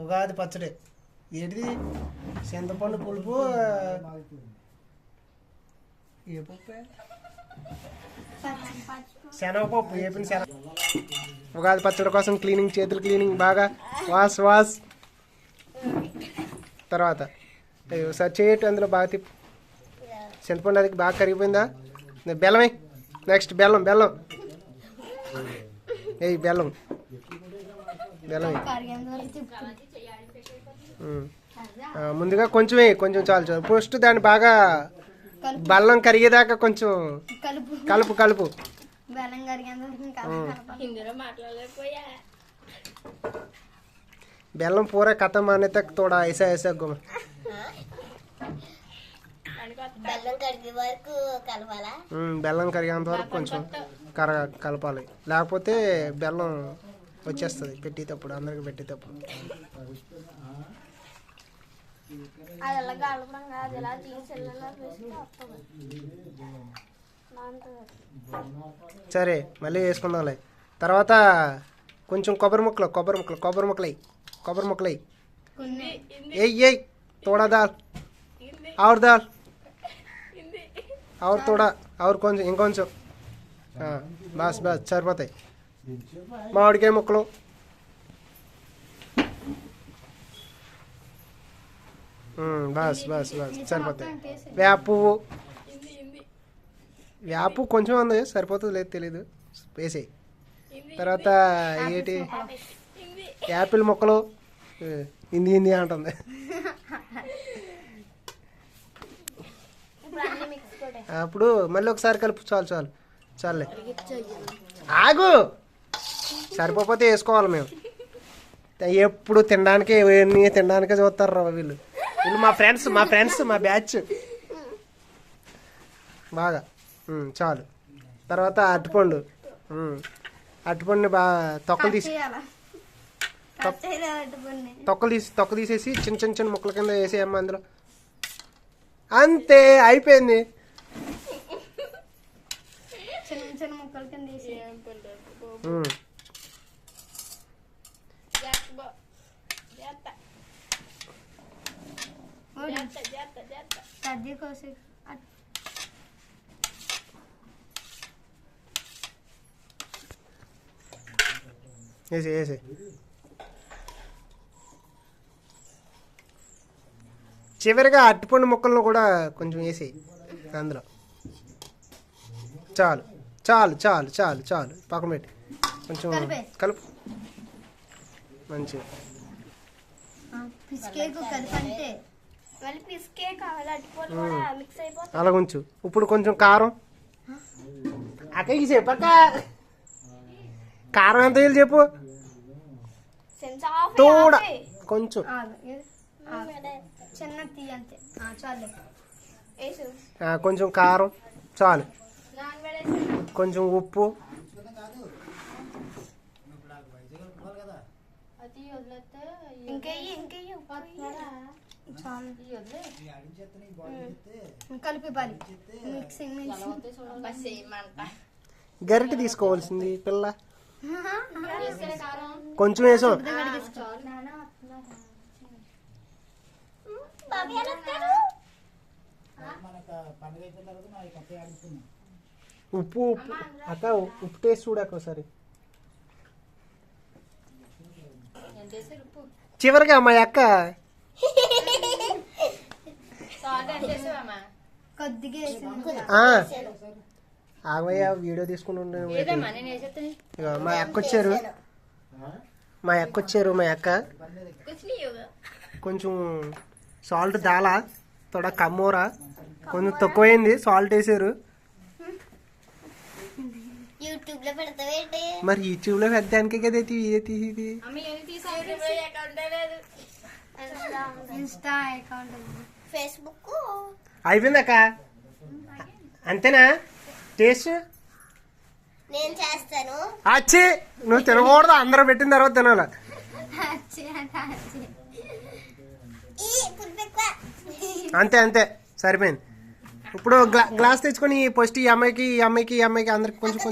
ఉగాది పచ్చడి ఏంటిది? చింతపండు పులుపు, ఏ పప్పు? శనగపప్పు, ఏపిన శనగ. ఉగాది పచ్చడి కోసం క్లీనింగ్, చేతులు క్లీనింగ్ బాగా వాష్. తర్వాత ఒకసారి చేయటం అందులో బాగా తిప్పు. చింతపండు అది బాగా కరిగిపోయిందా? బెల్లమే. నెక్స్ట్ బెల్లం ఏ బెల్లం ముందుగా కొంచెం చాలు. ఫస్ట్ దాన్ని బాగా బెల్లం కరిగేదాకా కొంచెం కలుపు. బెల్లం పూరా ఖతం आने तक थोड़ा ऐसा घुमा. బెల్లం కరిగేంత వరకు కొంచెం కలపాలి, లేకపోతే బెల్లం వచ్చేస్తుంది పెట్టేటప్పుడు, అందరికి పెట్టేటప్పుడు. సరే మళ్ళీ వేసుకుందాంలే. తర్వాత కొంచెం కొబ్బరి ముక్కలు ఎయ్ తోడా దాల్ ఆవుర్ తోడా కొంచెం ఇంకొంచెం బస్ సరిపోతాయి. మామిడికాయ ముక్కలు, బస్ సరిపోతాయి. వేపు కొంచెం ఉంది, సరిపోతుంది లేదు తెలీదు, వేసేయి. తర్వాత ఏంటి? యాపిల్ ముక్కలు, హిందీ అంటుంది. అప్పుడు మళ్ళీ ఒకసారి కలుపు. చాలులే, ఆగు. సరిపోతే వేసుకోవాలి. మేము ఎప్పుడు తినడానికే చూస్తారు రా వీళ్ళు. మా ఫ్రెండ్స్ మా బ్యాచ్ బాగా. చాలు. తర్వాత అరటిపండుని బాగా తొక్క తీసేసి చిన్న ముక్కల కింద వేసేయమ్మ అందులో. అంతే, అయిపోయింది. వేసే చివరిగా అరటిపండు ముక్కలను కూడా కొంచెం వేసేయి అందులో. చాలు. పక్కన పెట్టి కొంచెం కలుపు మంచిగా. అలా కొంచెం. ఇప్పుడు కొంచెం కారం. అక్కడికి చెప్పక్క కారం ఎంత వేయాలి చెప్పు. తోడ కొంచెం, కొంచెం కారం చాలు. కొంచెం ఉప్పు, గరిటె తీసుకోవాల్సింది పిల్ల. కొంచెం వేసాం. ఉప్పు అక్క, ఉప్పు టేస్ట్ చూడక ఒకసారి. చివరిగా మా అక్క ఆగయ్య వీడియో తీసుకుంటుండే. మా అక్క కొంచెం సాల్ట్ దాలా తోడా కమ్మోరా, కొంచెం తక్కువైంది, సాల్ట్ వేసారు. మరి యూట్యూబ్ లో పెద్దానికే కదా తీసేది. అయిపోయిందక్క, అంతేనా? టేస్ట్ నేను చేస్తాను. అచ్చి నువ్వు తినకూడదు, అందరూ పెట్టిన తర్వాత తినాల. అంతే సరిపోయింది. ఇప్పుడు గ్లాస్ తెచ్చుకొని ఫస్ట్ ఈ అమ్మాయికి అందరికి కొంచెం